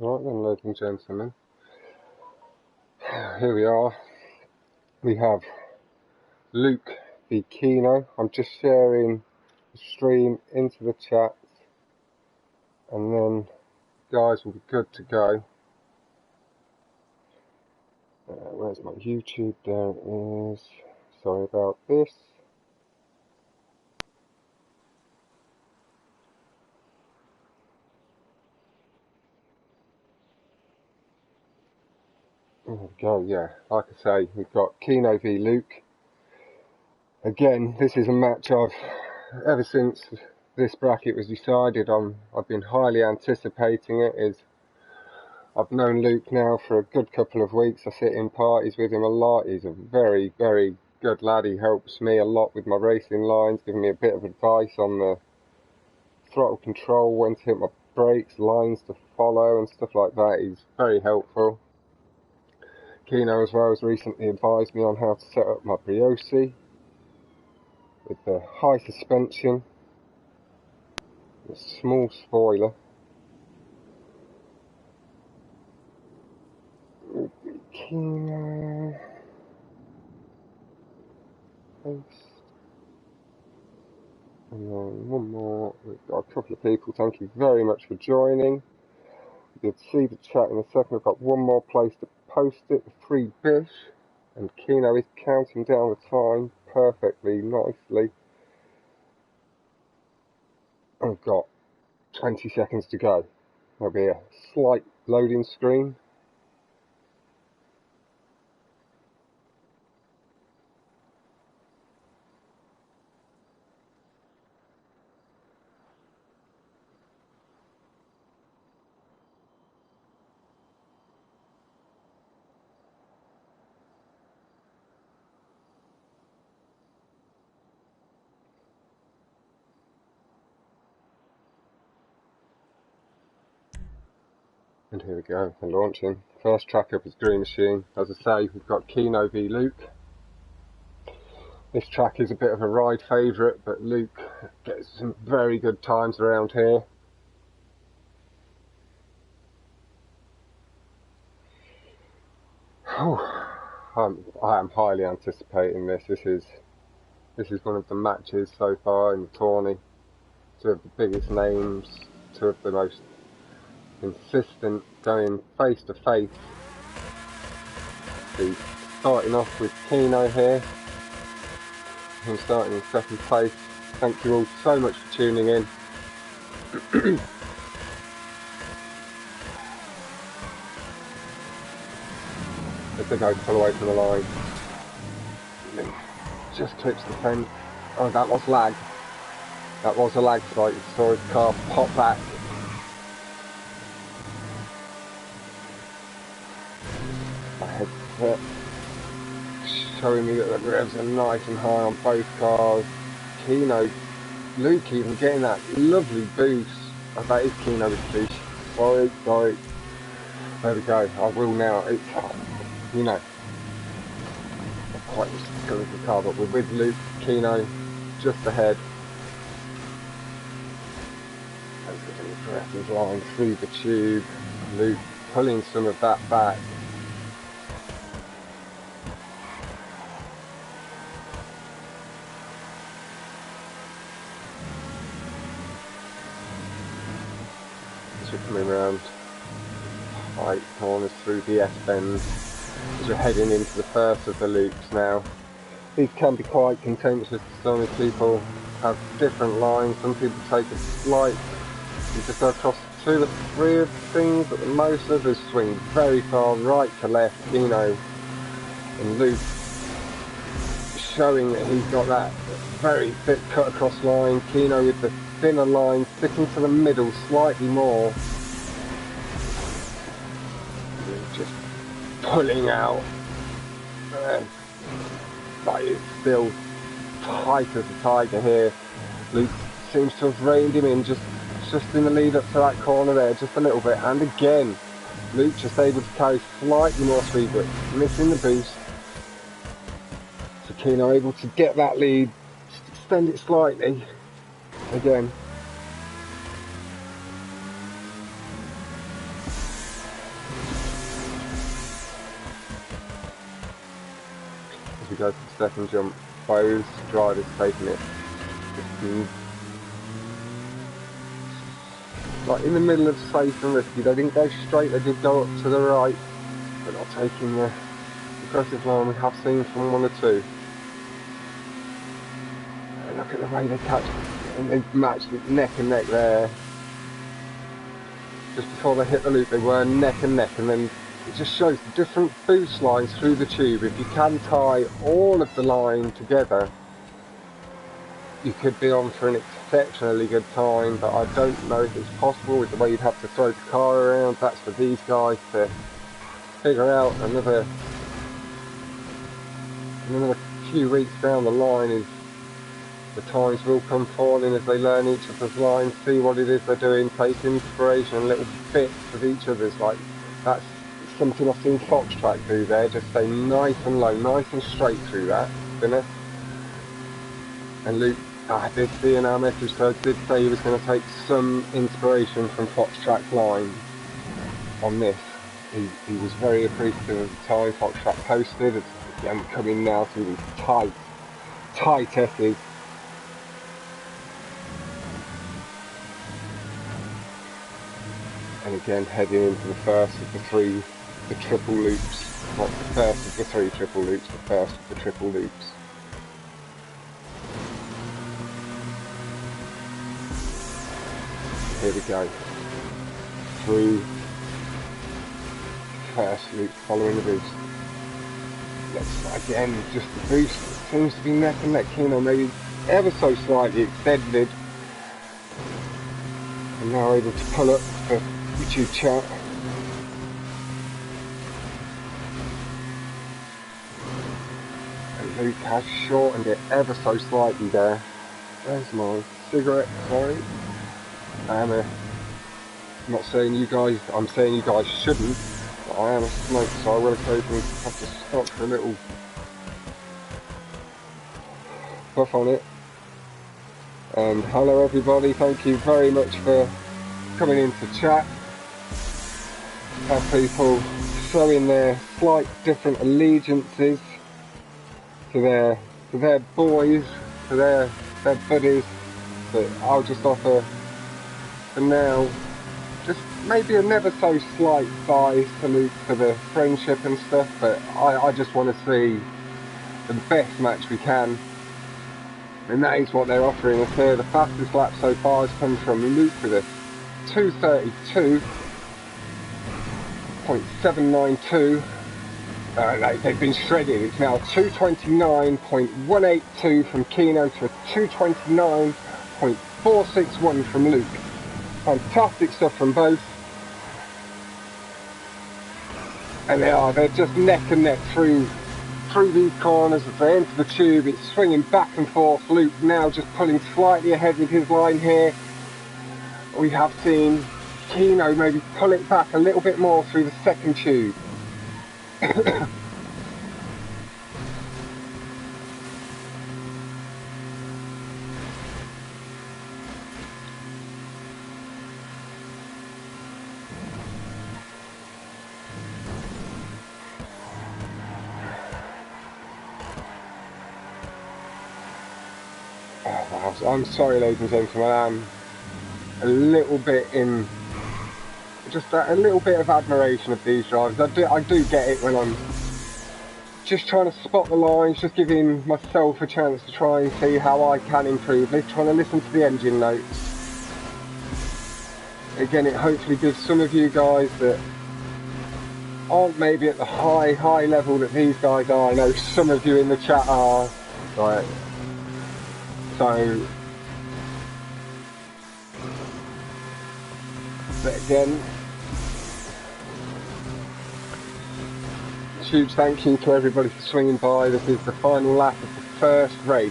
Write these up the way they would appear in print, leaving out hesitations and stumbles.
Right then, ladies and gentlemen, here we are. We have Luke v Kino. I'm just sharing the stream into the chat, and then guys will be good to go. Where's my YouTube? There it is. Sorry about this. There we go, yeah. Like I say, we've got Kino v Luke. Again, this is a match ever since this bracket was decided, I've been highly anticipating it. I've known Luke now for a good couple of weeks. I sit in parties with him a lot. He's a very, very good lad. He helps me a lot with my racing lines, giving me a bit of advice on the throttle control, when to hit my brakes, lines to follow and stuff like that. He's very helpful. Kino as well has recently advised me on how to set up my Briosi with the high suspension, the small spoiler. Kino, paste, and then one more. We've got a couple of people. Thank you very much for joining. You'll see the chat in a second. I've got one more place to post it, the free bish, and Kino is counting down the time perfectly, nicely. I've got 20 seconds to go. There'll be a slight loading screen. And here we go, we're launching. First track up is Green Machine. As I say, we've got Kino v Luke. This track is a bit of a ride favourite, but Luke gets some very good times around here. I am highly anticipating this. This is one of the matches so far in the tourney. Two of the biggest names, two of the most insistent, going face to face. So starting off with Kino here. I'm starting in second place. Thank you all so much for tuning in. As they go pull away from the line. Just clips the fence. Oh, that was lag. That was a lag spike. You saw his car pop back. My headset showing me that the revs are nice and high on both cars. Kino, Luke even getting that lovely boost. Oh, that is Kino's boost. Sorry. There we go. I will now. It's, you know, not quite used to going with the car, but we're with Luke. Kino just ahead. Let's get the progressive line through the tube. Luke pulling some of that back. As we're coming around tight corners through the S-bends, as we're heading into the first of the loops now. These can be quite contentious. Some people have different lines. Some people take a slight, you just go across 2 or 3 of things at the most. Others swing very far right to left. Kino and Luke showing that he's got that very thick cut across line. Kino with the thinner line, sticking to the middle slightly more. Just pulling out. That is still tight as a tiger here. Luke seems to have reined him in just in the lead up to that corner there, just a little bit. And again, Luke just able to carry slightly more speed, but missing the boost. So Kino able to get that lead, extend it slightly. Again. go for the second jump. Both drivers taking it like in the middle of safe and risky. They didn't go straight, they did go up to the right, but not taking the aggressive line we have seen from one or two. And look at the way they catch, and they matched it neck and neck there. Just before they hit the loop, they were neck and neck, and then it just shows the different boost lines through the tube. If you can tie all of the line together, you could be on for an exceptionally good time, but I don't know if it's possible with the way you'd have to throw the car around. That's for these guys to figure out. Another few weeks down the line is the times will come falling as they learn each other's lines, see what it is they're doing, take inspiration and little bits of each other's. Like, that's something I've seen Fox Track do there, just stay nice and low, nice and straight through that spinner. And Luke, I did see in our message thread, did say he was going to take some inspiration from Fox Track's line on this. He was very appreciative of the time Fox Track posted. It's again coming now through these tight S's. And again heading into the first of the triple loops. Not the first of the 3 triple loops, the first of the triple loops. Here we go. Through the first loop, following the boost. Let's again, just the boost seems to be neck and neck. Kino maybe ever so slightly extended. And now able to pull up the YouTube chat. And Luke has shortened it ever so slightly there. There's my cigarette, sorry. I'm not saying you guys, I'm saying you guys shouldn't, but I am a smoker, so I will occasionally have to stop for a little puff on it. And hello everybody, thank you very much for coming into chat. Have people showing their slight different allegiances to their boys, to their buddies, but I'll just offer for now just maybe a never so slight bye salute for the friendship and stuff, but I just want to see the best match we can, and that is what they're offering us here. The fastest lap so far has come from Luke with a 2:32.792. They've been shredded. It's now 2:29.182 from Kino to a 2:29.461 from Luke. Fantastic stuff from both. And they're just neck and neck through these corners as they enter the tube. It's swinging back and forth. Luke now just pulling slightly ahead with his line here. We have seen Kino maybe pull it back a little bit more through the second tube. I'm sorry, ladies and gentlemen, I'm a little bit in just a little bit of admiration of these drivers. I do get it when I'm just trying to spot the lines, just giving myself a chance to try and see how I can improve this, trying to listen to the engine notes. Again, it hopefully gives some of you guys that aren't maybe at the high level that these guys are. I know some of you in the chat are, right? So, but again, huge thank you to everybody for swinging by. This is the final lap of the first race,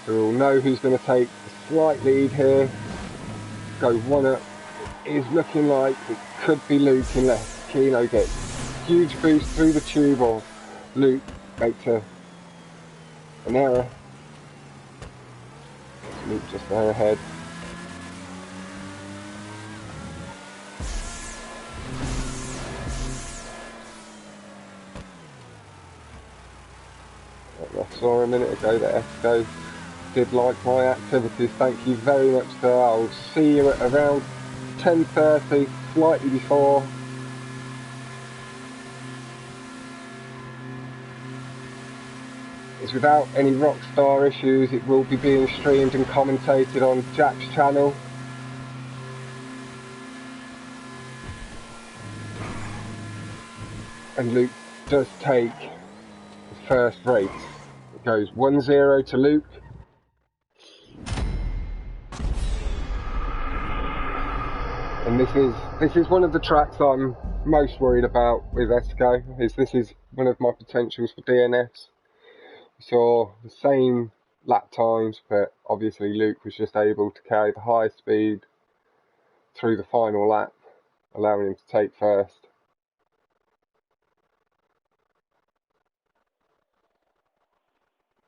so we'll know who's going to take the slight lead here, go one up. It is looking like it could be Luke unless Kino gets a huge boost through the tube or Luke makes an error. Luke just there ahead. saw a minute ago that Esco did like my activities. Thank you very much, sir. I'll see you at around 10:30, slightly before. It's without any Rockstar issues. It will be being streamed and commentated on Jack's channel. And Luke does take the first race. It goes 1-0 to Luke. And this is one of the tracks I'm most worried about with Esco. This is one of my potentials for DNFs. We saw the same lap times, but obviously Luke was just able to carry the high speed through the final lap, allowing him to take first.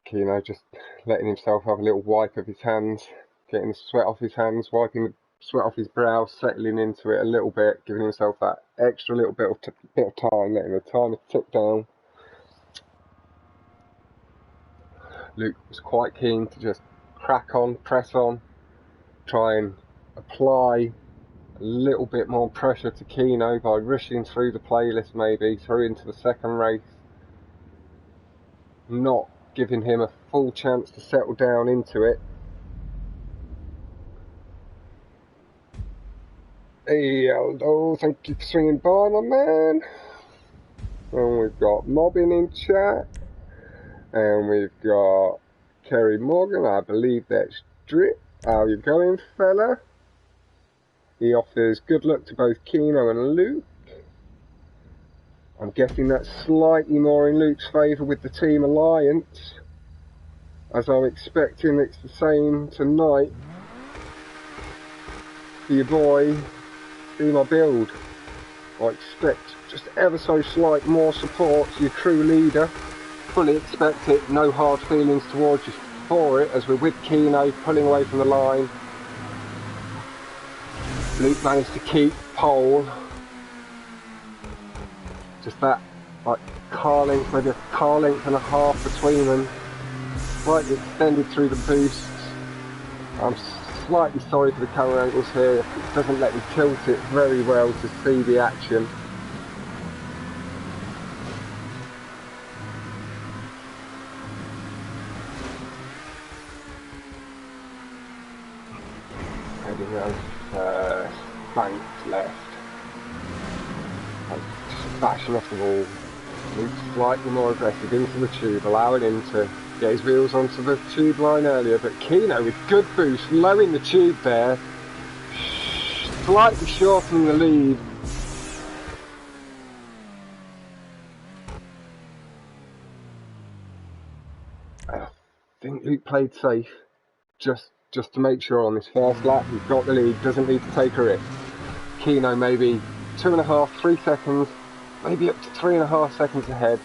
Kino just letting himself have a little wipe of his hands, getting the sweat off his hands, wiping the sweat off his brow, settling into it a little bit, giving himself that extra little bit of time, letting the timer tick down. Luke was quite keen to just crack on, press on, try and apply a little bit more pressure to Kino by rushing through the playlist, maybe through into the second race, not giving him a full chance to settle down into it. Hey Aldo, thank you for swinging by, my man. And we've got Mobbin in chat, and we've got Kerry Morgan, I believe that's Drip. How you going, fella? He offers good luck to both Kino and Luke. I'm guessing that's slightly more in Luke's favour with the Team Alliance, as I'm expecting it's the same tonight for your boy, Be My Build. I expect just ever so slight more support to your crew leader. Fully expect it, no hard feelings towards you for it, as we're with Kino pulling away from the line. Luke managed to keep pole. Just that, like, car length, maybe a car length and a half between them. Slightly extended through the boosts. I'm slightly sorry for the camera angles here. It doesn't let me tilt it very well to see the action. Heading around first, banked left. Just bashing off the wall. Luke's slightly more aggressive into the tube, allowing him to get his wheels onto the tube line earlier, but Kino with good boost, low in the tube there, slightly shortening the lead. I think Luke played safe, just to make sure on this first lap he's got the lead, doesn't need to take a risk. Kino maybe 2.5, 3 seconds, maybe up to 3.5 seconds ahead.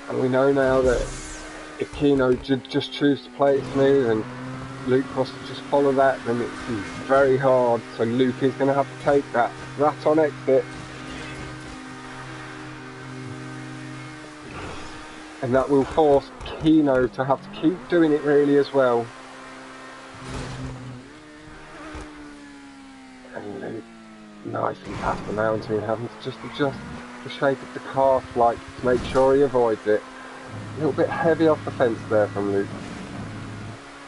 And we know now that if Kino just choose to play it smooth and Luke wants to just follow that, then it's very hard. So Luke is going to have to take that on exit. And that will force Kino to have to keep doing it really as well. And Luke, nice and past the mountain, having to just adjust the shape of the car slightly to make sure he avoids it. A little bit heavy off the fence there from Luke.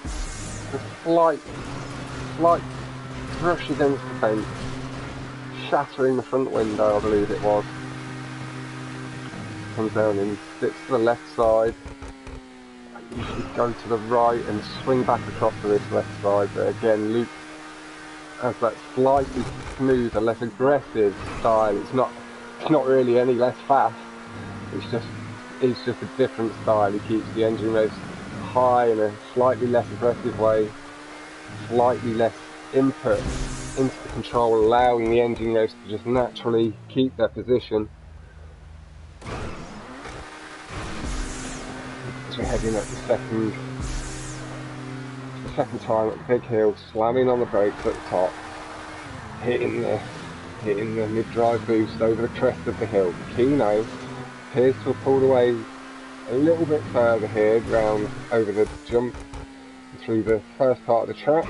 A slight brush against the fence, shattering the front window, I believe it was. Comes down and sits to the left side. I usually go to the right and swing back across to this left side, but again Luke has that slightly smoother, less aggressive style. It's not really any less fast. It's just a different style. He keeps the engine race high in a slightly less aggressive way, slightly less input into the control, allowing the engine race to just naturally keep their position. As we're heading up the second time at the big hill, slamming on the brakes at the top, hitting the mid-drive boost over the crest of the hill. Kino appears to have pulled away a little bit further here, round over the jump through the first part of the track.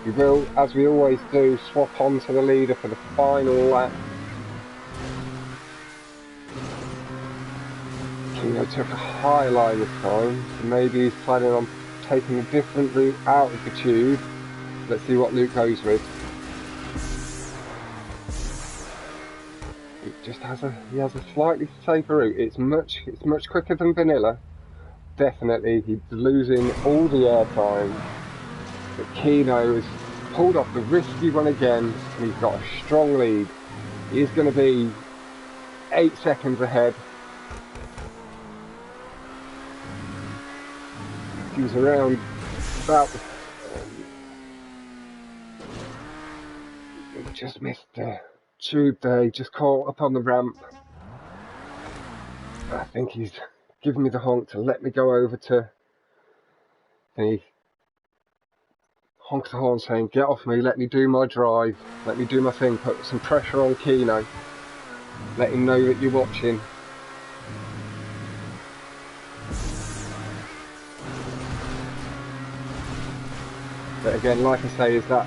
We will, as we always do, swap on to the leader for the final lap. Kino took a high line this time, so maybe he's planning on taking a different route out of the tube. Let's see what Luke goes with. He has a slightly safer route. It's much quicker than vanilla. Definitely, he's losing all the air time. But Kino has pulled off the risky one again, and he's got a strong lead. He's going to be 8 seconds ahead. He was around about. He just missed the tube there. He just caught up on the ramp. I think he's giving me the honk to let me go over to. And he honks the horn saying, "Get off me, let me do my drive, let me do my thing, put some pressure on Kino, let him know that you're watching." But again, like I say, it's a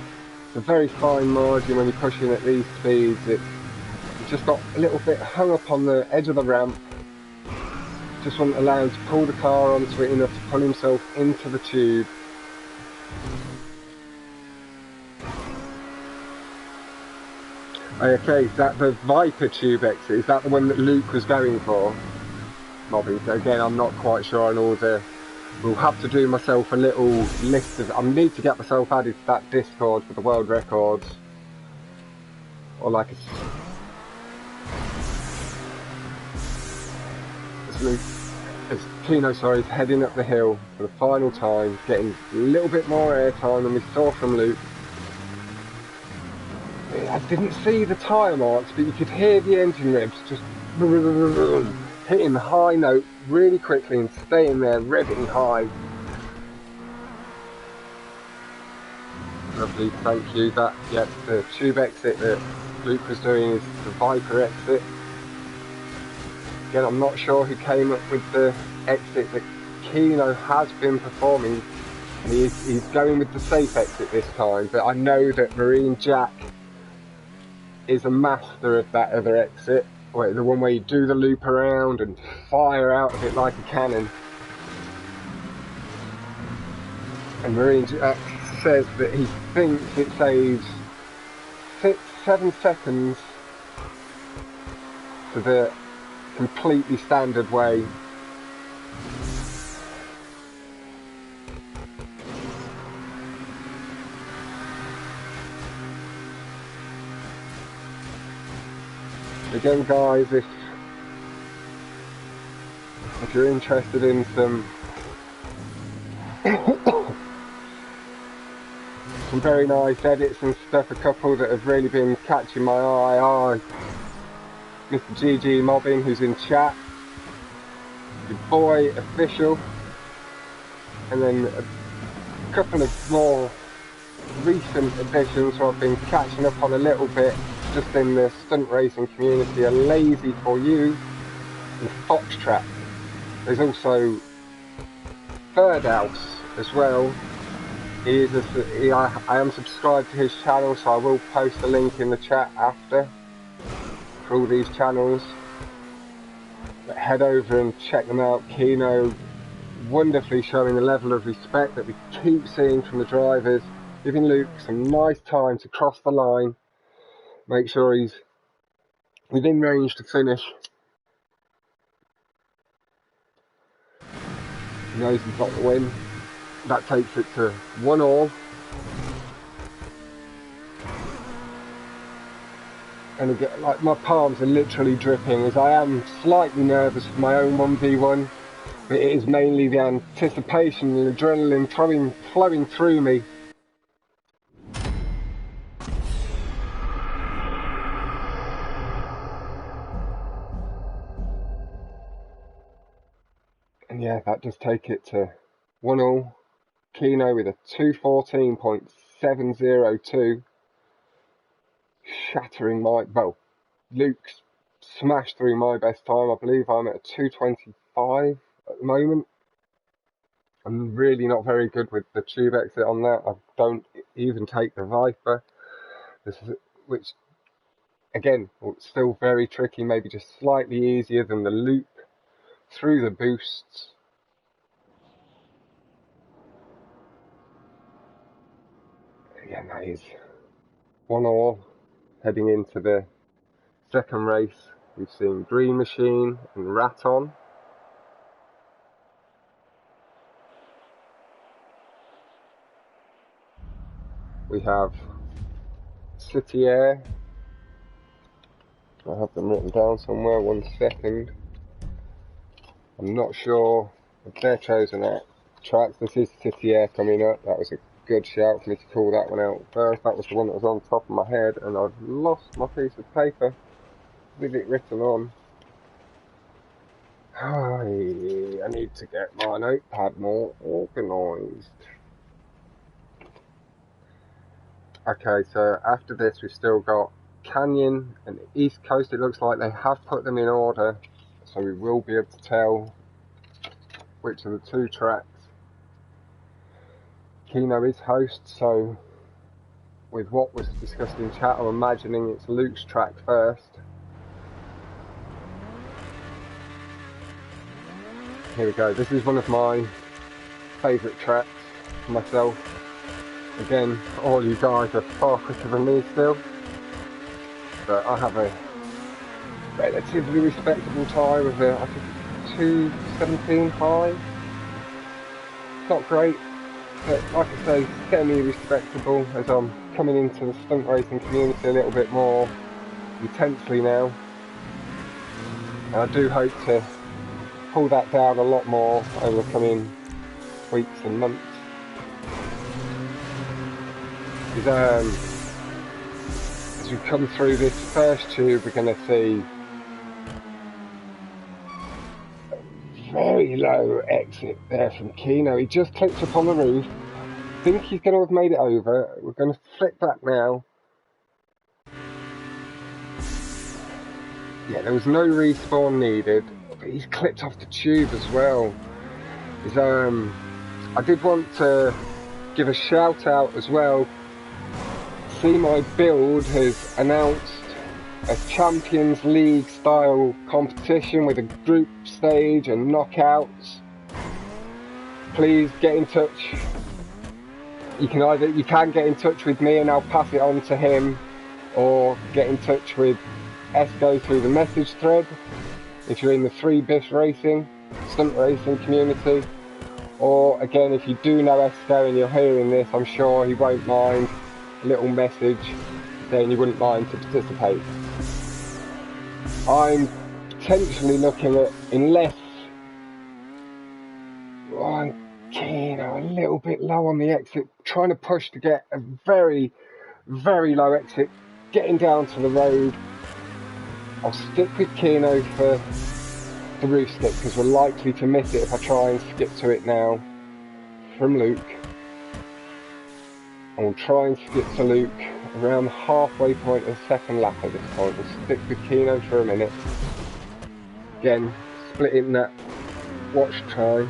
very fine margin when you're pushing at these speeds. It's just got a little bit hung up on the edge of the ramp. Just wasn't allowed to pull the car onto it enough to pull himself into the tube. Okay, is that the Viper tube exit? Is that the one that Luke was going for? Mobby. Again, I'm not quite sure on all the. We'll have to do myself a little list of. I need to get myself added to that Discord for the world records, or like as Kino, sorry, is heading up the hill for the final time, getting a little bit more air time than we saw from Luke. I didn't see the tyre marks, but you could hear the engine revs just hitting the high note really quickly and staying there, revving high. Lovely, thank you. That, yeah, the tube exit that Luke was doing is the Viper exit. Again, I'm not sure who came up with the exit that Kino has been performing. He's going with the safe exit this time, but I know that Marine Jack is a master of that other exit, the one where you do the loop around and fire out of it like a cannon. And Marine Jack says that he thinks it saves 7 seconds to the completely standard way. Again, guys, if you're interested in some some very nice edits and stuff, a couple that have really been catching my eye are Mr. GG Mobbing, who's in chat, your boy Official, and then a couple of more recent additions who I've been catching up on a little bit just in the stunt racing community, are Lazy For You and Foxtrap. There's also Third House as well. I am subscribed to his channel, so I will post a link in the chat after for all these channels. But head over and check them out. Kino wonderfully showing the level of respect that we keep seeing from the drivers, giving Luke some nice time to cross the line, make sure he's within range to finish. He knows he's got the win. That takes it to 1-all. And again, like, my palms are literally dripping as I am slightly nervous for my own 1v1. But it is mainly the anticipation and adrenaline flowing through me. And yeah, that does take it to 1-all. Kino with a 2:14.702. Shattering Luke's smashed through my best time. I believe I'm at a 2:25 at the moment. I'm really not very good with the tube exit on that. I don't even take the Viper, which again, still very tricky, maybe just slightly easier than the loop through the boosts. Yeah, that is 1-1 heading into the second race. We've seen Green Machine and Raton. We have City Air. I have them written down somewhere, 1 second. I'm not sure if they're chosen at tracks. This is City Air coming up. That was a good shout for me to call that one out first. That was the one that was on top of my head, and I've lost my piece of paper with it written on. I need to get my notepad more organised. Okay, so after this we've still got Canyon and East Coast. It looks like they have put them in order, so we will be able to tell which of the two tracks. Kino is host, so with what was discussed in chat, I'm imagining it's Luke's track first. Here we go. This is one of my favourite tracks for myself. Again, all you guys are far quicker than me still, but I have a relatively respectable time of I think 2:17 high. It's not great, but like I say, semi-respectable as I'm coming into the stunt racing community a little bit more intensely now. And I do hope to pull that down a lot more over the coming weeks and months. As we come through this first tube, we're going to see a very low exit there from Kino. He just clicked up on the roof. I think he's going to have made it over. We're going to flick back now. Yeah, there was no respawn needed, but he's clipped off the tube as well. I did want to give a shout out as well. See My Build has announced a Champions League style competition with a group stage and knockouts. Please get in touch. You can get in touch with me and I'll pass it on to him, or get in touch with Esco through the message thread if you're in the 3-Biff Racing, Stunt Racing community. Or again, if you do know Esco and you're hearing this, I'm sure he won't mind a little message saying you wouldn't mind to participate. I'm potentially looking at, unless I'm keen, a little bit low on the exit, trying to push to get a very, very low exit, getting down to the road. I'll stick with Kino for the roof skip because we're likely to miss it if I try and skip to it now from Luke. And we'll try and skip to Luke around the halfway point of the second lap at this point. We'll stick with Kino for a minute. Again, splitting that watch time.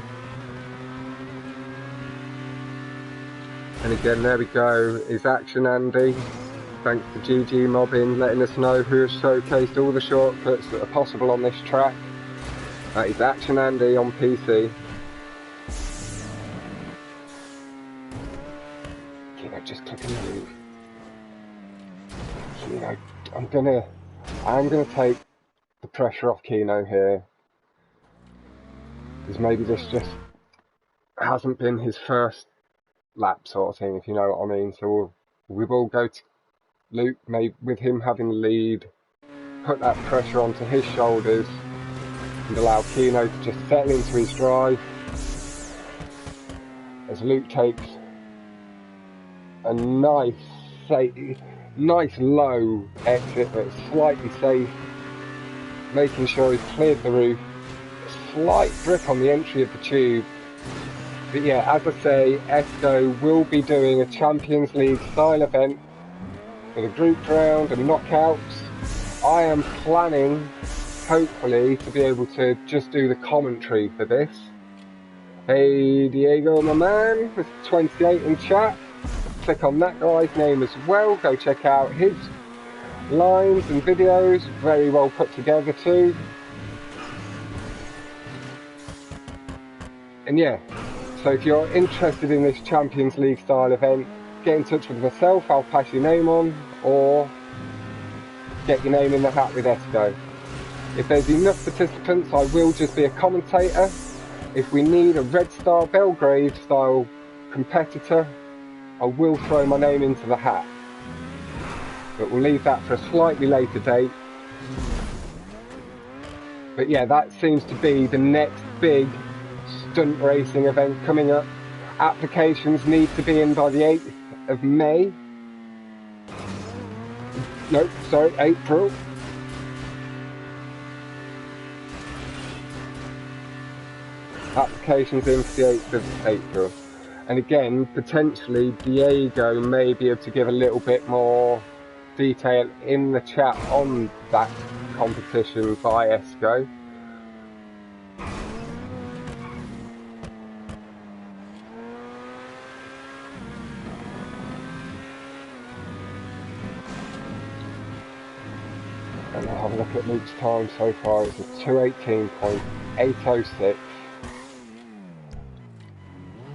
And again, there we go, is Action Andy. Thanks to GG Mobbing letting us know who has showcased all the shortcuts that are possible on this track. That is Action Andy on PC. Kino just clicking the roof. Kino, I'm gonna take the pressure off Kino here, because maybe this just hasn't been his first lap sort of thing, if you know what I mean. So we will go to Luke, maybe with him having the lead, put that pressure onto his shoulders and allow Kino to just settle into his drive as Luke takes a nice low exit but slightly safe, making sure he's cleared the roof. A slight grip on the entry of the tube. But yeah, as I say, Esco will be doing a Champions League style event with a group round and knockouts. I am planning, hopefully, to be able to just do the commentary for this. Hey Diego, my man, with 28 in chat. Click on that guy's name as well. Go check out his lines and videos. Very well put together too. And yeah, so if you're interested in this Champions League style event, get in touch with myself. I'll pass your name on, or get your name in the hat with Esco. If there's enough participants, I will just be a commentator. If we need a Red Star Belgrade style competitor, I will throw my name into the hat. But we'll leave that for a slightly later date. But yeah, that seems to be the next big stunt racing event coming up. Applications need to be in by the 8th of May. No, sorry, April. Applications in for the 8th of April. And again, potentially Diego may be able to give a little bit more detail in the chat on that competition by Esco. And I'll have a look at Luke's time so far. It's a 2:18.806.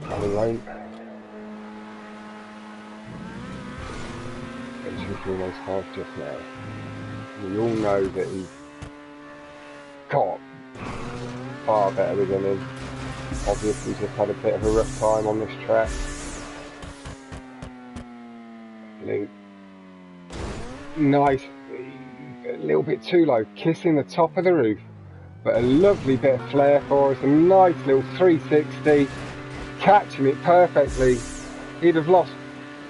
And he won't. It's Kino's 5 just now. We all know that he's got far better than him. Obviously just had a bit of a rough time on this track. Luke, nice, a little bit too low, kissing the top of the roof, but a lovely bit of flair for us, a nice little 360, catching it perfectly. He'd have lost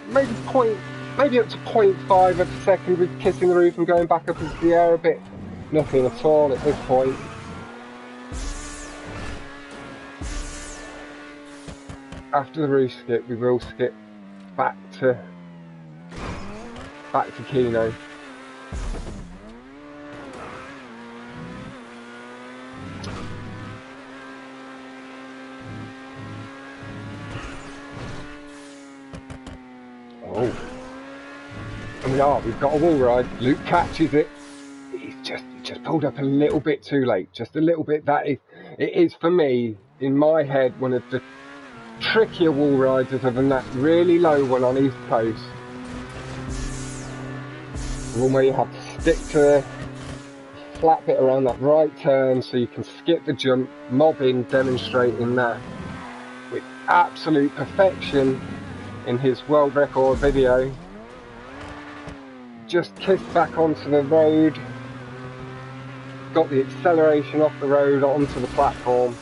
maybe up to 0.5 of a second with kissing the roof and going back up into the air a bit. Nothing at all at this point. After the roof skip, we will skip back to Kino. Oh, and we've got a wall ride. Luke catches it. He's just pulled up a little bit too late, just a little bit. It is for me, in my head, one of the trickier wall rides other than that really low one on East Coast. The one where you have to stick to the flat bit around that right turn so you can skip the jump, mobbing, demonstrating that with absolute perfection in his world record video. Just kissed back onto the road, got the acceleration off the road onto the platform,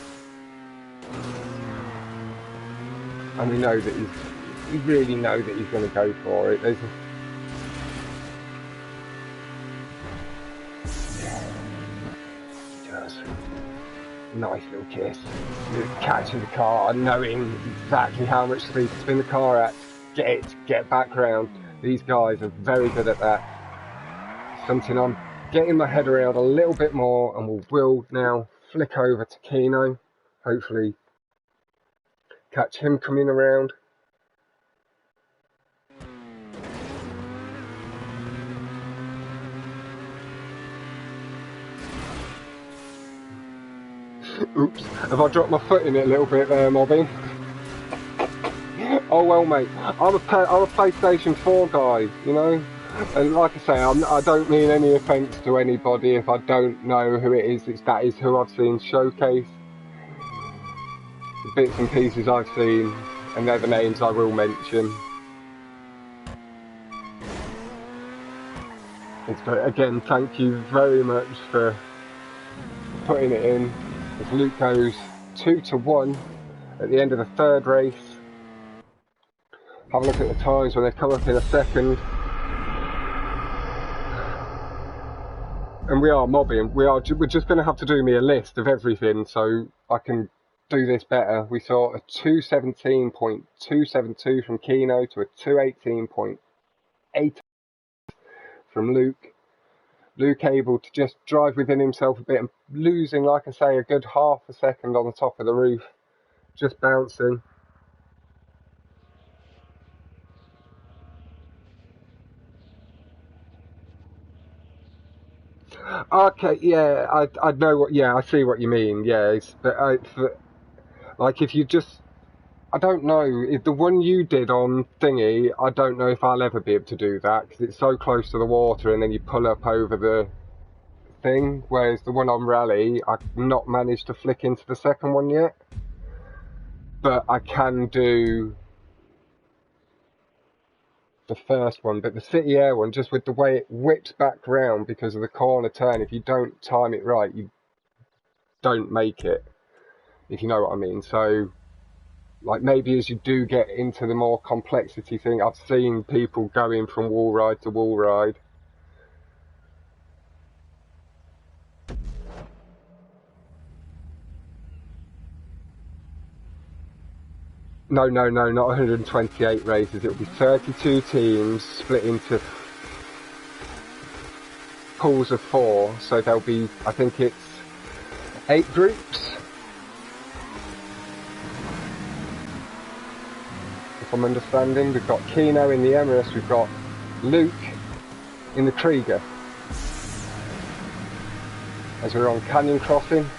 and we know that we really know that he's going to go for it. He does. Nice little kiss. Catching the car, knowing exactly how much speed to spin the car at, get back round. These guys are very good at that. Something I'm getting my head around a little bit more, and we'll now flick over to Kino. Hopefully catch him coming around. Oops, have I dropped my foot in it a little bit there, Mobbing? Oh well, mate, I'm a PlayStation 4 guy, you know? And like I say, I don't mean any offence to anybody if I don't know who it is. That is who I've seen showcase. The bits and pieces I've seen, and they're the names I will mention. But again, thank you very much for putting it in. As Luke goes 2-1 at the end of the third race. Have a look at the times when they come up in a second. And we are mobbing. We're just going to have to do me a list of everything so I can do this better. We saw a 217.272 from Kino to a 218.8 from Luke. Luke able to just drive within himself a bit and losing, like I say, a good half a second on the top of the roof, just bouncing. Okay, yeah, I know what, yeah, I see what you mean, yeah, but like if you just, I don't know, if the one you did on thingy, I don't know if I'll ever be able to do that, because it's so close to the water and then you pull up over the thing, whereas the one on rally, I've not managed to flick into the second one yet, but I can do the first one. But the City Air one, just with the way it whips back round because of the corner turn, if you don't time it right, you don't make it, if you know what I mean. So like maybe as you do get into the more complexity thing, I've seen people going from wall ride to wall ride. No, not 128 races. It'll be 32 teams split into pools of 4. So there'll be, I think it's 8 groups, if I'm understanding. We've got Kino in the Emirates, we've got Luke in the Krieger. As we're on Canyon Crossing,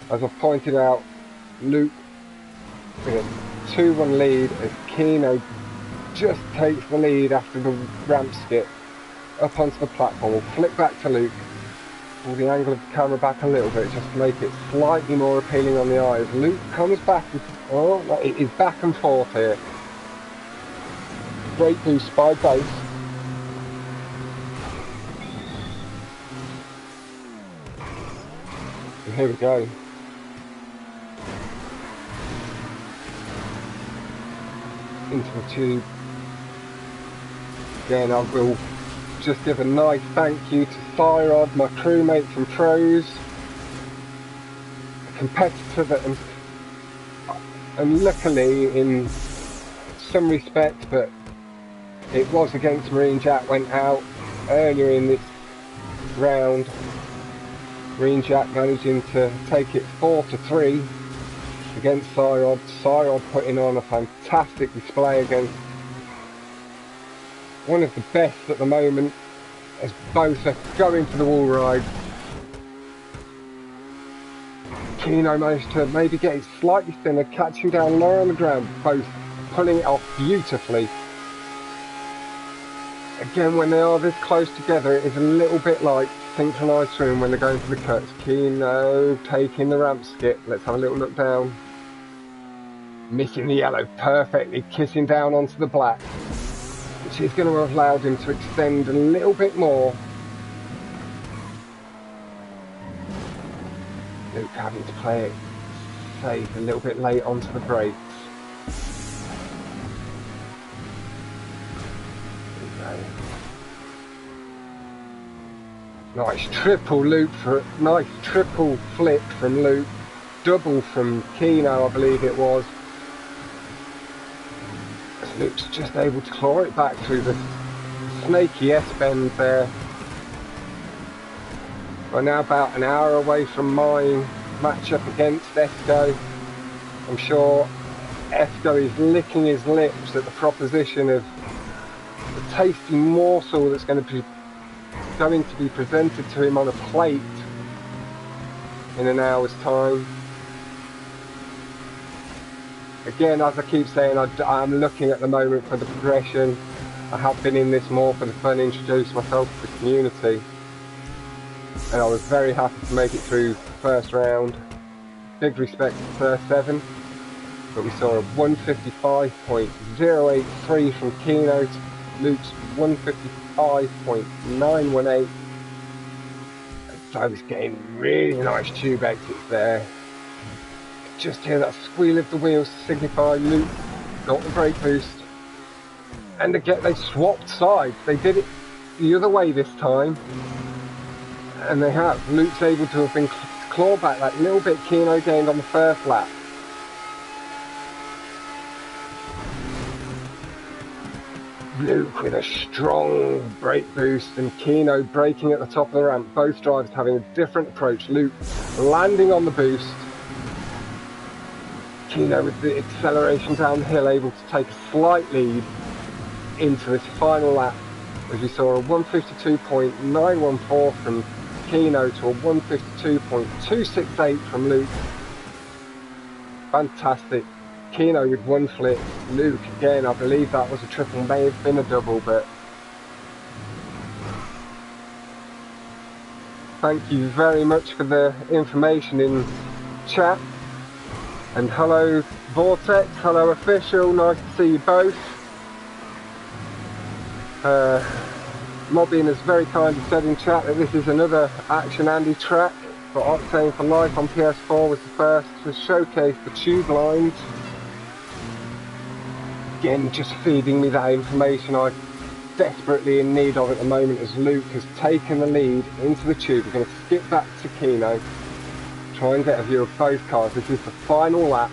as I've pointed out, Luke with a 2-1 lead as Kino just takes the lead after the ramp skip up onto the platform. We'll flick back to Luke, pull the angle of the camera back a little bit just to make it slightly more appealing on the eyes. Luke comes back, oh, it is back and forth here. Great boost by both. And here we go. Into the tube. Again, I will just give a nice thank you to Thyrod, my crewmate from Pros, a competitor that, and luckily in some respects, but it was against Marine Jack, went out earlier in this round. Marine Jack managing to take it 4-3 against Thyrod. Thyrod putting on a fantastic display against one of the best at the moment, as both are going for the wall ride. Kino managed to maybe get it slightly thinner, catching down lower on the ground, both pulling it off beautifully. Again, when they are this close together, it is a little bit like synchronised swim when they're going for the cuts. Kino taking the ramp skip. Let's have a little look down. Missing the yellow perfectly, kissing down onto the black, which is going to have allowed him to extend a little bit more. Luke having to play it safe, a little bit late onto the brakes. Nice triple loop for nice triple flip from Luke, double from Kino, I believe it was. Luke's just able to claw it back through the snaky S-bend there. We're now about an hour away from my matchup against Esco. I'm sure Esco is licking his lips at the proposition of the tasty morsel that's going to be presented to him on a plate in an hour's time. Again, as I keep saying, I'm looking at the moment for the progression. I have been in this more for the fun, introduce myself to the community. And I was very happy to make it through the first round. Big respect to the first 7. But we saw a 155.083 from Kino to Luke's 155.918. So I was getting really nice tube exits there. Just hear that squeal of the wheels to signify Luke got the brake boost. And again, they swapped sides. They did it the other way this time. And they have. Luke's able to have been claw back that little bit Kino gained on the first lap. Luke with a strong brake boost and Kino braking at the top of the ramp. Both drivers having a different approach. Luke landing on the boost. Kino with the acceleration down the hill, able to take a slight lead into this final lap, as we saw a 152.914 from Kino to a 152.268 from Luke. Fantastic. Kino with one flip. Luke again, I believe that was a triple, may have been a double, but thank you very much for the information in chat. And hello Vortex, hello official, nice to see you both. Mobbin has very kindly said in chat that this is another Action Andy track, but Octane for Life on PS4 was the first to showcase the tube lines. Again, just feeding me that information I'm desperately in need of at the moment, as Luke has taken the lead into the tube. We're going to skip back to Kino, try and get a view of both cars. This is the final lap,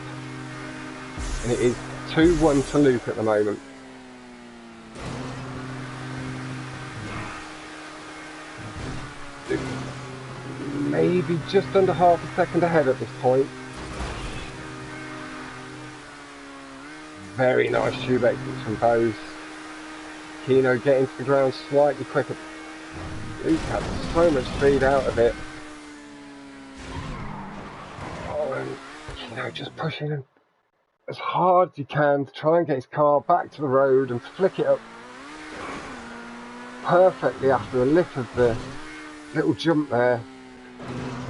and it is 2-1 to Luke at the moment. Luke maybe just under half a second ahead at this point. Very nice tube exits from both. Kino getting to the ground slightly quicker. Luke had so much speed out of it. Oh, and Kino just pushing as hard as he can to try and get his car back to the road and flick it up perfectly after a lip of the little jump there.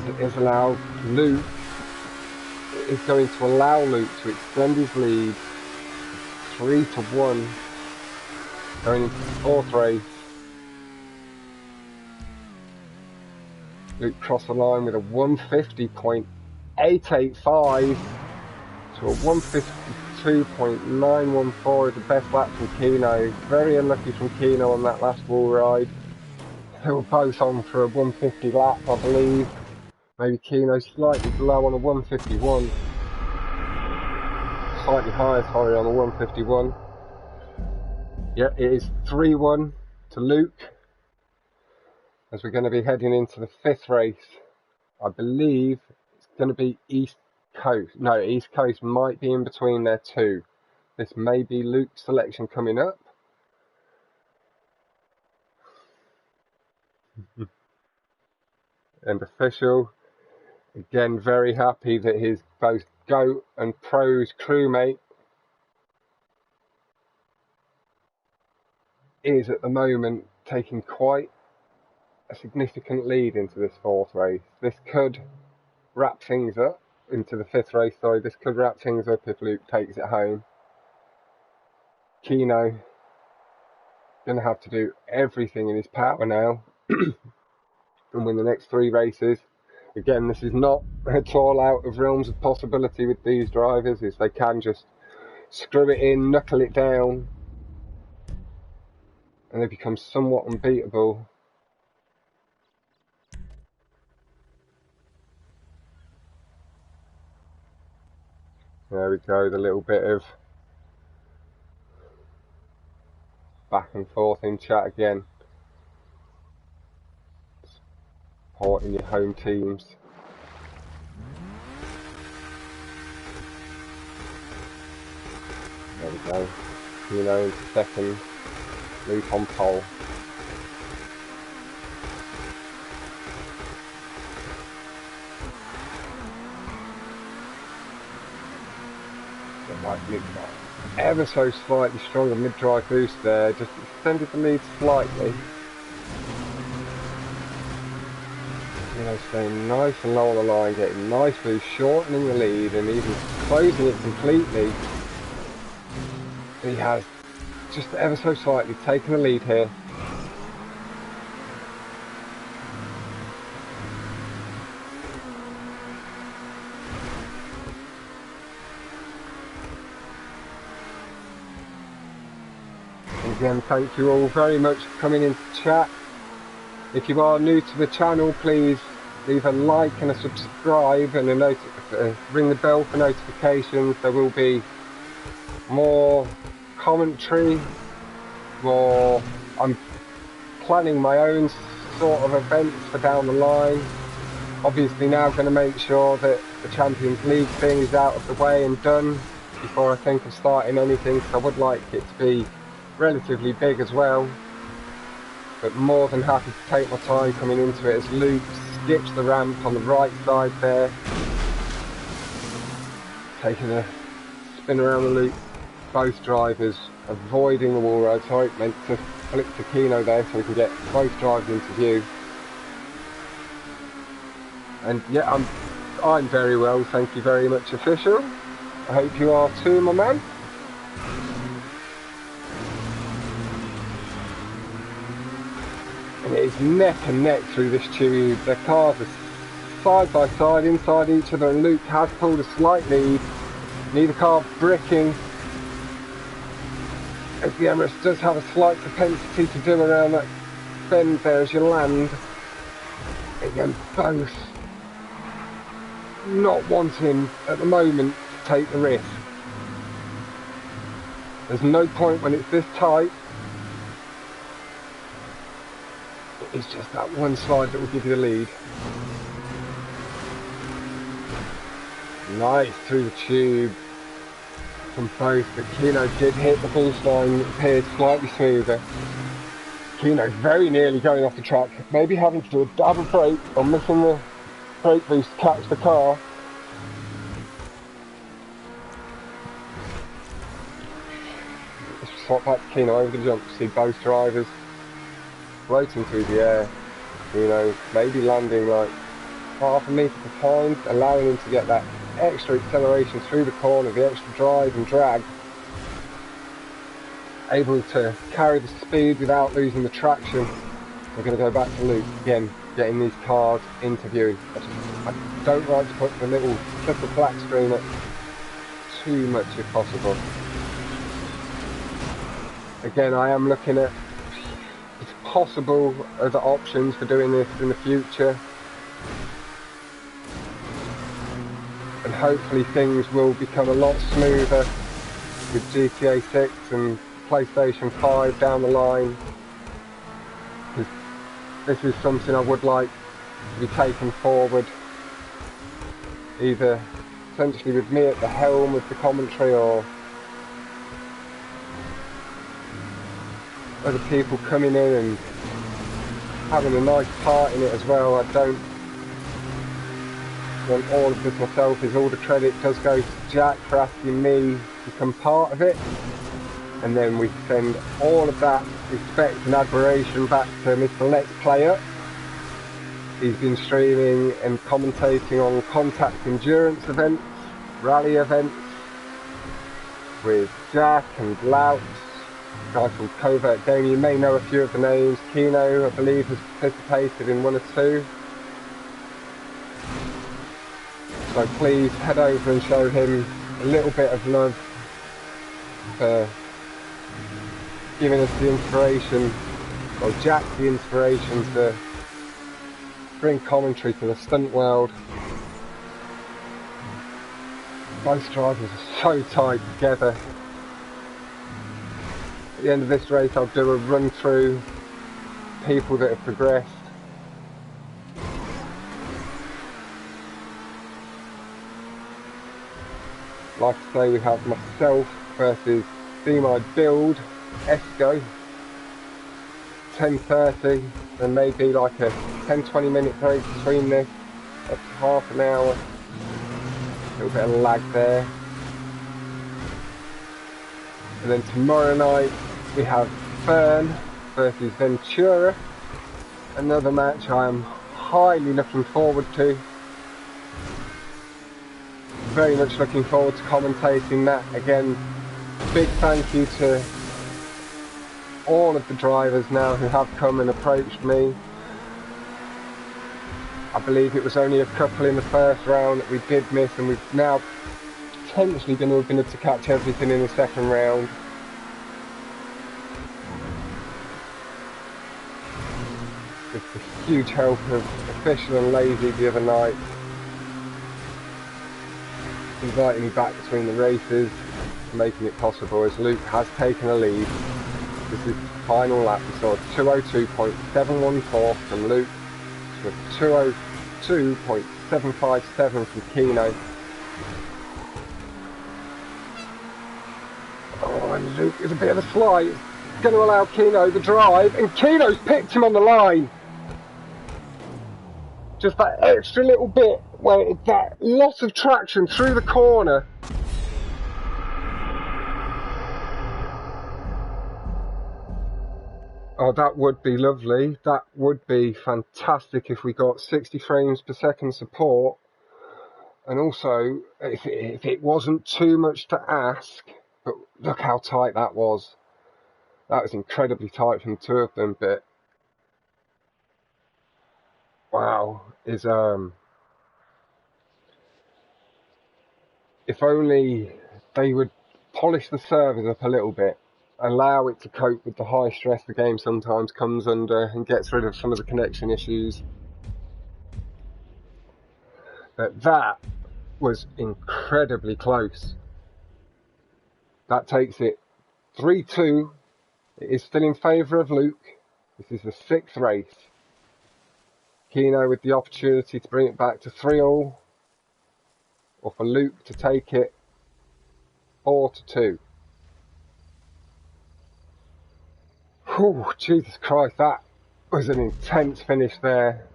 It is allowed Luke. It is going to allow Luke to extend his lead 3-1 going into the fourth race. Luke crossed the line with a 150.885 to a 152.914 is the best lap from Kino. Very unlucky from Kino on that last wall ride. They were both on for a 150 lap, I believe. Maybe Kino slightly below on a 151. Slightly higher, sorry, on a 151. Yeah, it is 3-1 to Luke, as we're going to be heading into the fifth race. I believe it's going to be East Coast. No, East Coast might be in between there too. This may be Luke's selection coming up. And official, again, very happy that his both GOAT and Pro's crewmate is at the moment taking quite a significant lead into this fourth race. This could wrap things up into the fifth race, sorry. This could wrap things up if Luke takes it home. Kino going to have to do everything in his power now and win the next three races. Again, this is not at all out of realms of possibility with these drivers, is they can just screw it in, knuckle it down, and they become somewhat unbeatable. There we go, the little bit of back and forth in chat again. Supporting your home teams. There we go. Kino in second. Luke on pole. Luke got ever so slightly stronger mid-drive boost there, just extended the lead slightly. Staying nice and low on the line, getting nicely shortening the lead and even closing it completely. He has just ever so slightly taken the lead here. And again, thank you all very much for coming into chat. If you are new to the channel, please leave a like and a subscribe and ring the bell for notifications. There will be more commentary more. I'm planning my own sort of events for down the line. Obviously now going to make sure that the Champions League thing is out of the way and done before I think of starting anything, because I would like it to be relatively big as well. But more than happy to take my time coming into it as Luke skips the ramp on the right side there. Taking a spin around the loop, both drivers avoiding the wall road. Sorry, meant to flip to Kino there so we can get both drivers into view. And yeah, I'm very well, thank you very much, official. I hope you are too, my man. And it is neck and neck through this tube. The cars are side by side, inside each other, and Luke has pulled a slight lead. Neither car bricking, as the Emirates does have a slight propensity to do around that bend there as you land. Again, both not wanting at the moment to take the risk. There's no point when it's this tight. It's just that one slide that will give you the lead. Nice through the tube from both, but Kino did hit the finish line. It appeared slightly smoother. Kino very nearly going off the track, maybe having to do a dab of brake or missing the brake boost to catch the car. Let's swap back to Kino over the jump to see both drivers floating through the air. Kino maybe landing like half a metre behind, allowing him to get that extra acceleration through the corner, the extra drive and drag, able to carry the speed without losing the traction. We're going to go back to Luke again, getting these cars into view. I don't like to put the little clip of black screen up too much if possible. Again, I am looking at possible other options for doing this in the future, and hopefully things will become a lot smoother with GTA 6 and PlayStation 5 down the line, because this is something I would like to be taken forward, either essentially with me at the helm with the commentary, or other people coming in and having a nice part in it as well. I don't want all of this myself, as all the credit does go to Jack for asking me to become part of it, and then we send all of that respect and admiration back to Mr. Let's Player. He's been streaming and commentating on contact endurance events, rally events with Jack and Louts, a guy called Covert Game. You may know a few of the names. Kino, I believe, has participated in one or two. So please head over and show him a little bit of love for giving us the inspiration, or Jack the inspiration, to bring commentary to the stunt world. Both drivers are so tight together. At the end of this race I'll do a run through people that have progressed. Like I say, we have myself versus Be My Build, Esco, 10:30, there may be like a 10-20 minute break between this, up to half an hour, a little bit of lag there. And then tomorrow night we have Fern versus Ventura, another match I am highly looking forward to. Very much looking forward to commentating that. Again, big thank you to all of the drivers now who have come and approached me. I believe it was only a couple in the first round that we did miss, and we've now potentially going to have been able to catch everything in the second round. With the huge help of Official and Lazy the other night, inviting me back between the races, making it possible, as Luke has taken a lead. This is the final lap. We saw 202.714 from Luke to 202.757 from Kino. Oh, and Luke is a bit of a slide. It's going to allow Kino the drive, and Kino's picked him on the line. Just that extra little bit where it's that loss of traction through the corner. Oh, that would be lovely. That would be fantastic if we got 60 frames per second support. And also, if it wasn't too much to ask, but look how tight that was. That was incredibly tight from the two of them, but wow, if only they would polish the servers up a little bit, allow it to cope with the high stress the game sometimes comes under and gets rid of some of the connection issues. But that was incredibly close. That takes it 3-2. It is still in favour of Luke. This is the 6th race. Kino with the opportunity to bring it back to 3-all, or for Luke to take it 4-2. Oh, Jesus Christ, that was an intense finish there.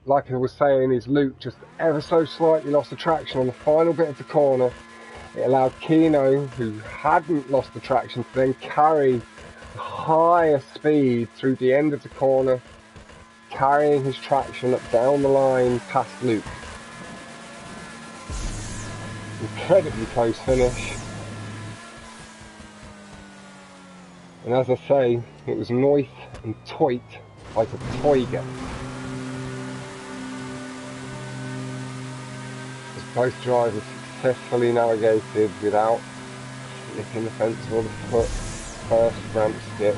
Like I was saying, is Luke just ever so slightly lost the traction on the final bit of the corner. It allowed Kino, who hadn't lost the traction, to then carry higher speed through the end of the corner, carrying his traction up down the line past Luke. Incredibly close finish. And as I say, it was Noith and Toit like a tiger. As both drivers successfully navigated without slipping the fence or the foot first ramp skip.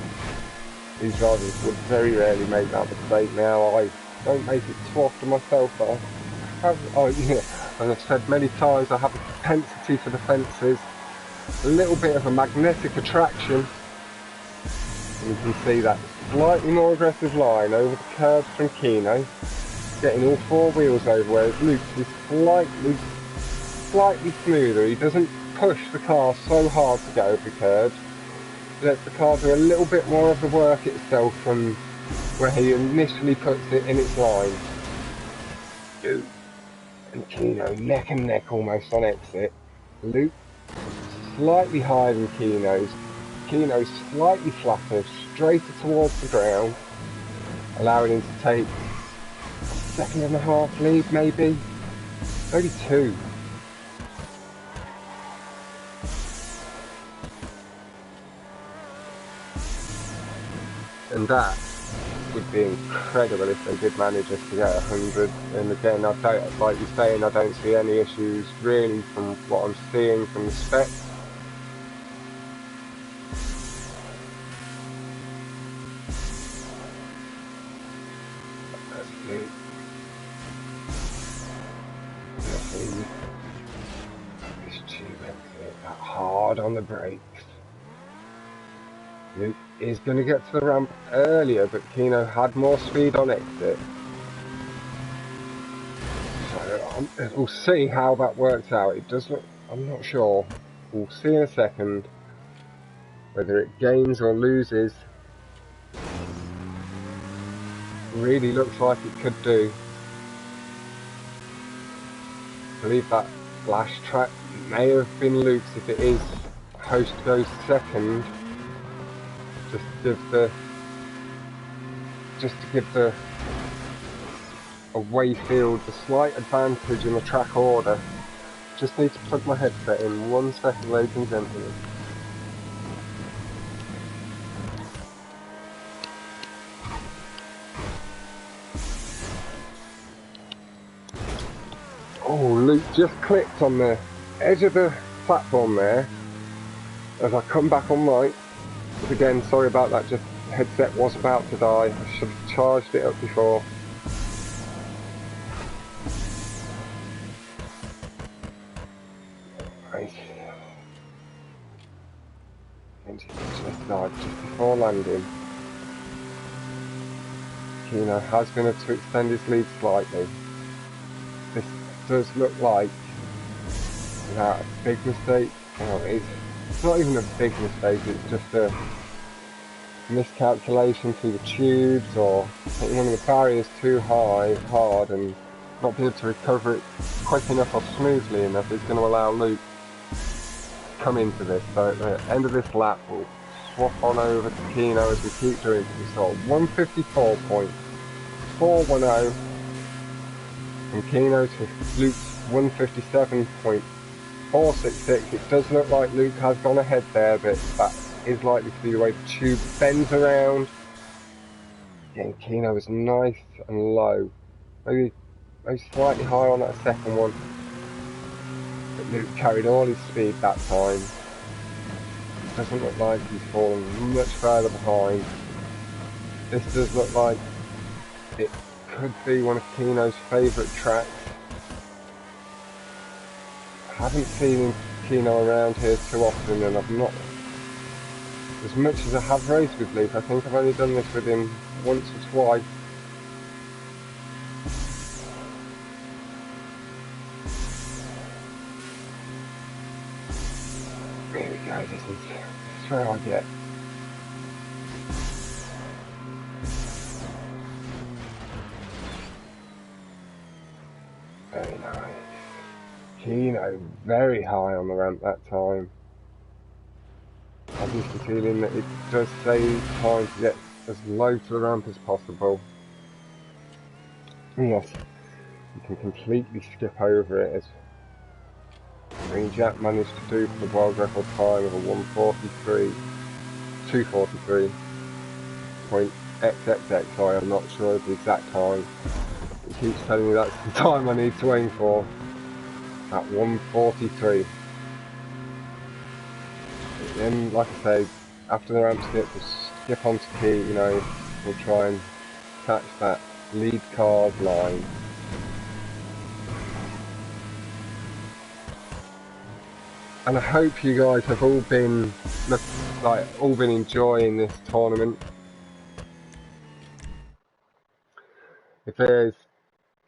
These drivers would very rarely make that mistake now. I don't make it too often myself, but I have, as I've said many times, I have a propensity for the fences, a little bit of a magnetic attraction. And you can see that slightly more aggressive line over the curves from Kino, getting all four wheels over, whereas Luke's is slightly smoother. He doesn't push the car so hard to get over the curves. He lets the car do a little bit more of the work itself from where he initially puts it in its line. Luke and Kino neck and neck almost on exit. Luke slightly higher than Kino's. Kino's slightly flatter, straighter towards the ground, allowing him to take a second and a half lead maybe, maybe 2. And that would be incredible if they did manage us to get 100. And again, I don't, like you're saying, I don't see any issues really from what I'm seeing from the specs. This tube that hard on the brakes. Luke is going to get to the ramp earlier, but Kino had more speed on exit. So we'll see how that works out. It does look, I'm not sure. We'll see in a second whether it gains or loses. Really looks like it could do. I believe that flash track may have been Luke's. If it is, Host goes second. Just to give the away field the slight advantage in the track order. Just need to plug my headset in 1 second, ladies and gentlemen. Oh, Luke just clicked on the edge of the platform there as I come back on right. But again, sorry about that, just the headset was about to die. I should have charged it up before. Right. into the side just before landing. Kino has been able to extend his lead slightly. This does look like a big mistake. Well, it's not even a big mistake, it's just a miscalculation through the tubes, or hitting one of the barriers too hard and not being able to recover it quick enough or smoothly enough is going to allow Luke to come into this. So at the end of this lap we'll swap on over to Kino as we keep doing so 154.410 from Kino to Luke's 157.466. It does look like Luke has gone ahead there, but that is likely to be the way the tube bends around. Again, Kino was nice and low, maybe slightly high on that second one, but Luke carried all his speed that time. It doesn't look like he's fallen much further behind. This does look like it could be one of Kino's favourite tracks. I haven't seen Kino around here too often, and I've not, as much as I have raced with Luke, I think I've only done this with him once or twice. Here we go, this is where I get. Very nice. Kino very high on the ramp that time. I've just the feeling that it does save time to get as low to the ramp as possible. And yes, you can completely skip over it, as Green Jack managed to do for the world record time of a 243.xxx. Sorry, I'm not sure of the exact time. It keeps telling me that's the time I need to aim for, at 143. Then, like I say, after the ramp skip, we'll skip onto Kino. We'll try and catch that lead car's line. And I hope you guys have all been enjoying this tournament. If there's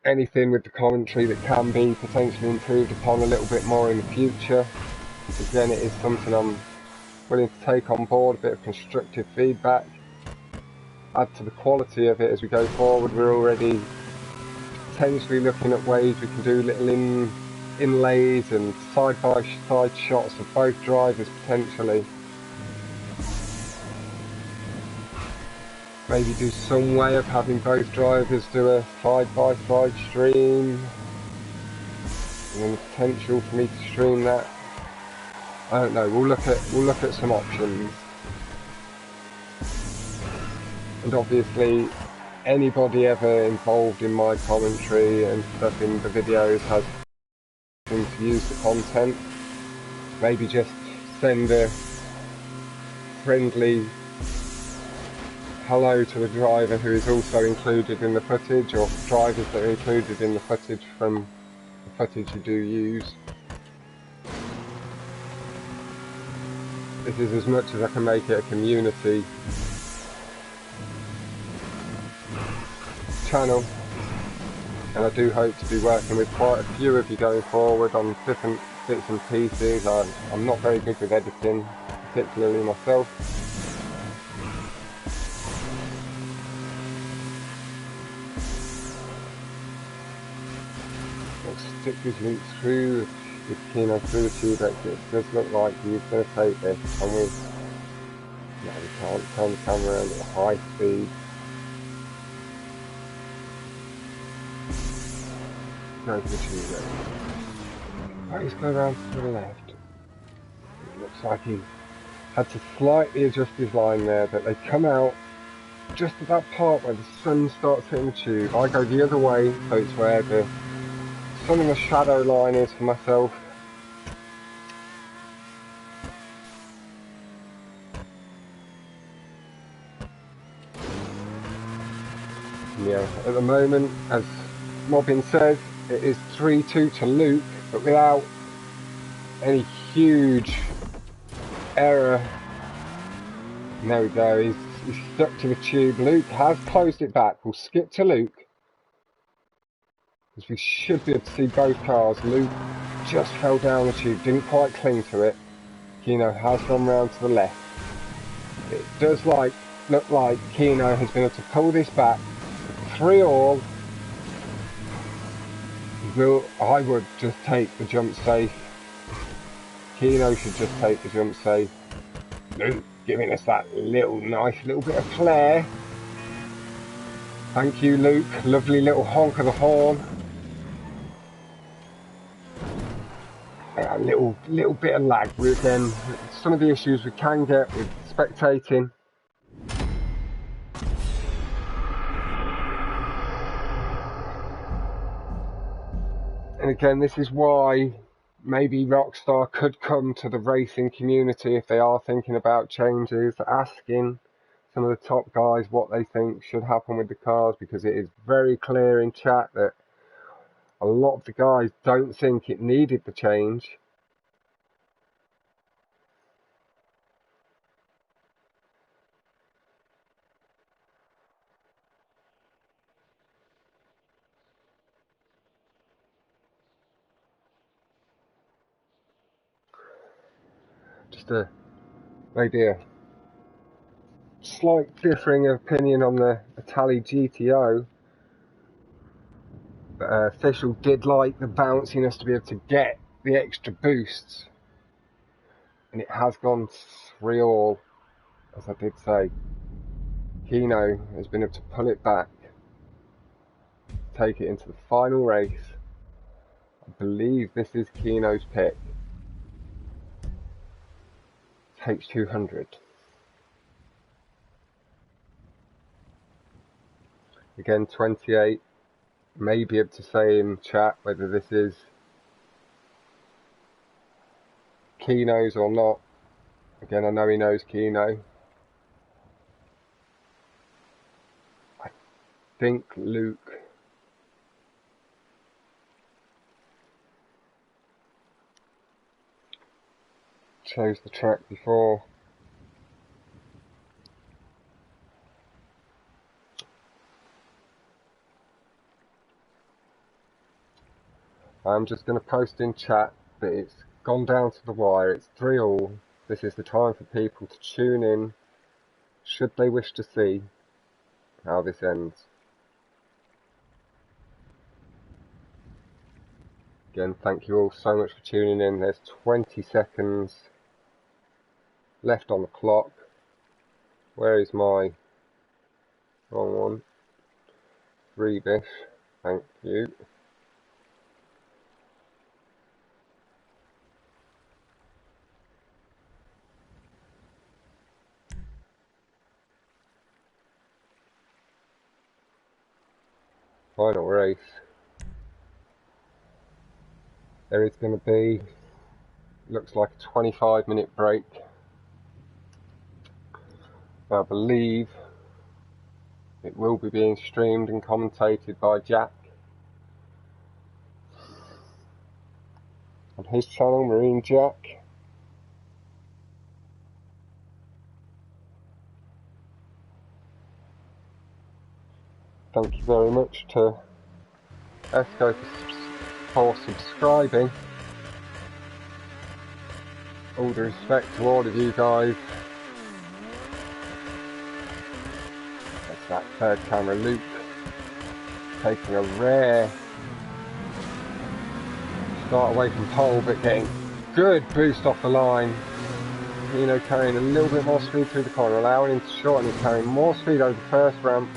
anything with the commentary that can be potentially improved upon a little bit more in the future, again, it is something I'm willing to take on board, a bit of constructive feedback, add to the quality of it as we go forward. We're already potentially looking at ways we can do little inlays and side-by-side shots of both drivers potentially. Maybe do some way of having both drivers do a side-by-side stream, and then the potential for me to stream that. I don't know. We'll look at some options. And obviously, anybody ever involved in my commentary and stuff in the videos has to use the content. Maybe just send a friendly hello to the driver who is also included in the footage, or drivers that are included in the footage from the footage you do use. This is as much as I can make it a community channel, and I do hope to be working with quite a few of you going forward on different bits and pieces. I'm not very good with editing, particularly myself. Let's stick his links through with Kino through the tube exit. It does look like he's going to take this, and we can't turn the camera around at a high speed. Go to the tube exit. Right, let's go around to the left. It looks like he had to slightly adjust his line there, but they come out just at that part where the sun starts hitting the tube. I go the other way, so it's where the sun in the shadow line is for myself. Yeah, at the moment, as Mobbin says, it is 3-2 to Luke, but without any huge error And there we go, he's stuck to the tube. Luke has closed it back. We'll skip to Luke, as we should be able to see both cars. Luke just fell down the tube, didn't quite cling to it. Kino has gone round to the left. It does look like Kino has been able to pull this back. 3-all. I would just take the jump safe. Kino should just take the jump safe. Luke giving us that nice little bit of flair. Thank you, Luke. Lovely little honk of the horn. A little bit of lag. Again, some of the issues we can get with spectating. And again, this is why maybe Rockstar could come to the racing community if they are thinking about changes, asking some of the top guys what they think should happen with the cars, because it is very clear in chat that a lot of the guys don't think it needed the change. Just maybe a slight differing opinion on the Italy GTO. But Official did like the bounciness to be able to get the extra boosts, and it has gone 3-all, as I did say. Kino has been able to pull it back, take it into the final race. I believe this is Kino's pick. Takes 200. Again, 28. May be able to say in chat whether this is Kino's or not. Again, I know he knows Kino. I think Luke chose the track before. I'm just going to post in chat that it's gone down to the wire. It's 3-all. This is the time for people to tune in, should they wish to see how this ends. Again, thank you all so much for tuning in. There's 20 seconds left on the clock. Where is my wrong one? Rebish, thank you. Final race. There is going to be, looks like a 25-minute break. I believe it will be being streamed and commentated by Jack on his channel, Marine Jack. Thank you very much to Esco for subscribing. All the respect to all of you guys. That's that third camera, Luke, taking a rare start away from pole, but getting good boost off the line. Kino carrying a little bit more speed through the corner, allowing him to shorten. He's carrying more speed over the first ramp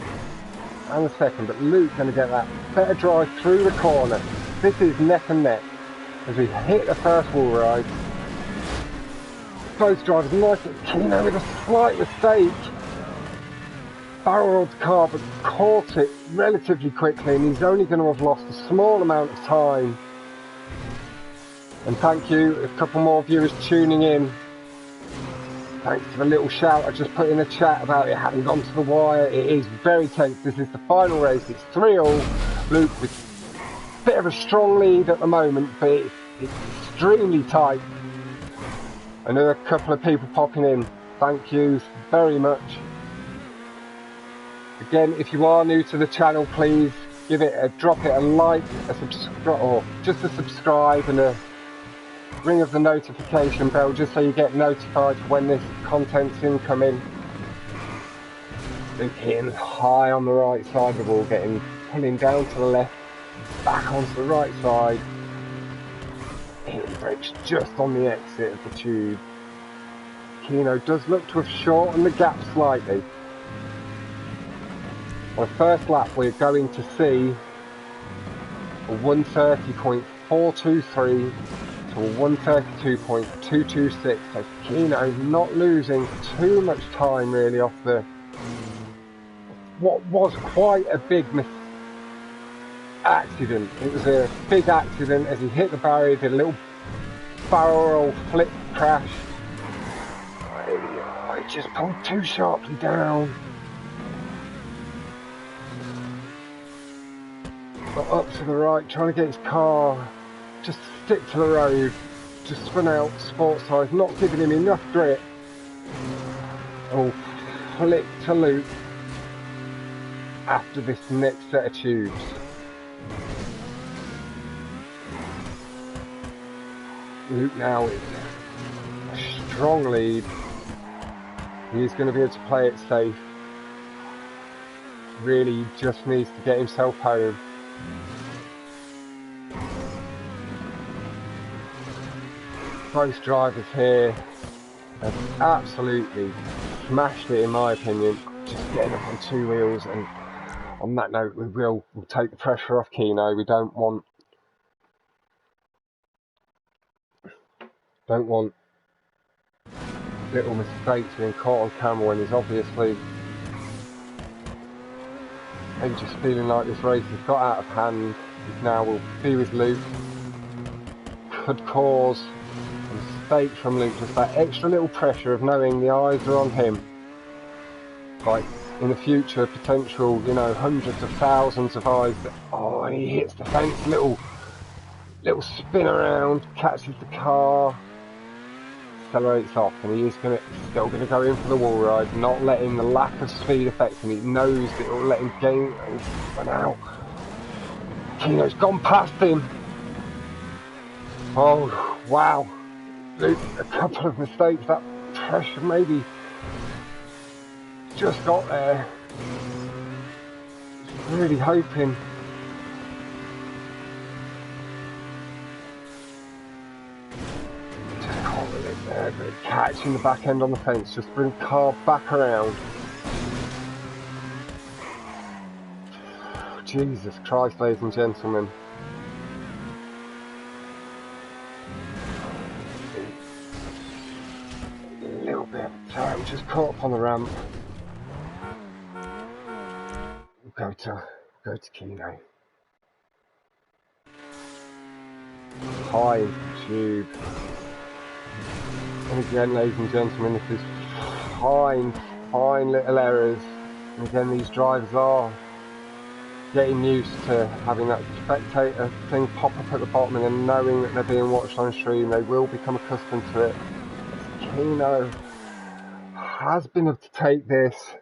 and the second, but Luke going to get that better drive through the corner. This is neck and neck as we hit the first wall ride. Both drivers nice, Kino with a slight mistake. Barrel rolled the car but caught it relatively quickly, and he's only going to have lost a small amount of time. And thank you, a couple more viewers tuning in. Thanks for the little shout I just put in the chat about it having gone to the wire. It is very tense. This is the final race. It's 3-all. Luke with a bit of a strong lead at the moment, but it's extremely tight. I know a couple of people popping in. Thank you very much. Again, if you are new to the channel, please drop it a like, a subscribe, or just a subscribe and a ring of the notification bell, just so you get notified for when this content's incoming. Luke hitting high on the right side of the wall, pulling down to the left, back onto the right side, hitting brakes just on the exit of the tube. Kino does look to have shortened the gap slightly. On the first lap, we're going to see a 130.423 to a 132.226. So Kino not losing too much time really off what was quite a big accident. It was a big accident as he hit the barrier, did a little barrel roll flip crash. I just pulled too sharply down. Got up to the right, trying to get his car just to stick to the road. Just spun out sports tires, not giving him enough grip. Oh, flick to Luke after this next set of tubes. Luke now is a strong lead. He is going to be able to play it safe. Really just needs to get himself home. Both drivers here have absolutely smashed it in my opinion, just getting up on two wheels, and on that note we'll take the pressure off Kino. We don't want little mistakes being caught on camera when he's obviously maybe just feeling like this race has got out of hand. He now will be with Luke, could cause a mistake from Luke, just that extra little pressure of knowing the eyes are on him. Like in the future, potential, you know, hundreds of thousands of eyes. Oh, and he hits the fence, little spin around, catches the car, accelerates off, and he is still gonna go in for the wall ride, not letting the lack of speed affect him. He knows that it will let him gain, and now Kino's gone past him. Oh wow, Luke, a couple of mistakes, that pressure maybe just got there. Just really hoping. There, but catching the back end on the fence, just bring the car back around. Jesus Christ, ladies and gentlemen. A little bit of time, just caught up on the ramp. We'll go to Kino. High tube. And again, ladies and gentlemen, this is fine little errors. And again, these drivers are getting used to having that spectator thing pop up at the bottom and then knowing that they're being watched on stream. They will become accustomed to it. Kino has been able to take this.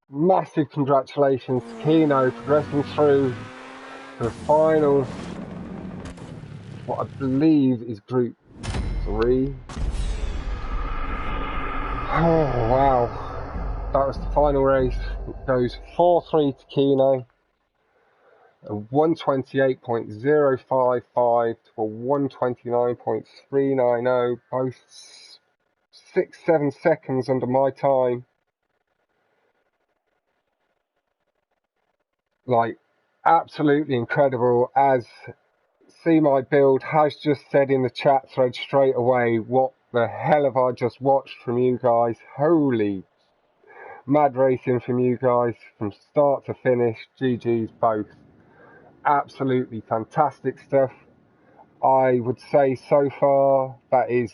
Massive congratulations to Kino, progressing through to the final, what I believe is Group 3. Oh wow, that was the final race. It goes 4-3 to Kino, a 128.055 to a 129.390, both 6-7 seconds under my time. Like, absolutely incredible. As See My Build has just said in the chat thread straight away, what the hell have I just watched from you guys? Holy mad racing from you guys from start to finish. GG's both. Absolutely fantastic stuff. I would say so far that is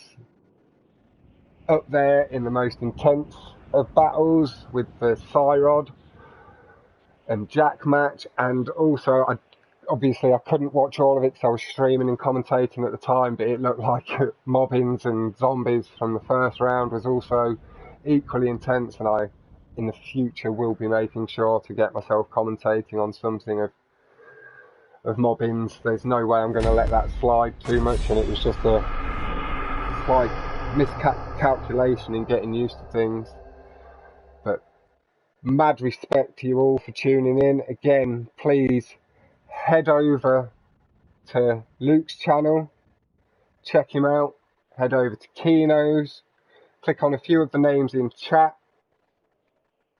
up there in the most intense of battles with the Cyrod and Jack match, and also obviously I couldn't watch all of it because I was streaming and commentating at the time, but it looked like Mobbins and Zombies from the first round was also equally intense, and I in the future will be making sure to get myself commentating on something of mobbins. There's no way I'm going to let that slide too much, and it was just a slight miscalculation in getting used to things. But mad respect to you all for tuning in. Again, please head over to Luke's channel, check him out, head over to Kino's, click on a few of the names in chat,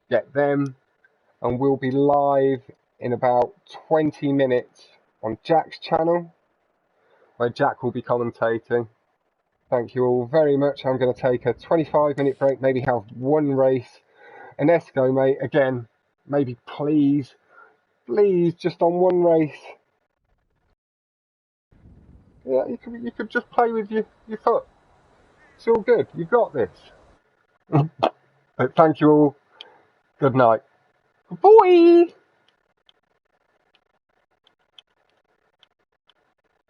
get them, and we'll be live in about 20 minutes on Jack's channel, where Jack will be commentating. Thank you all very much. I'm going to take a 25-minute break, maybe have one race, an Esco, mate. Again, maybe please, just on one race. Yeah, you could just play with your foot. It's all good. You've got this. But thank you all. Good night. Boy!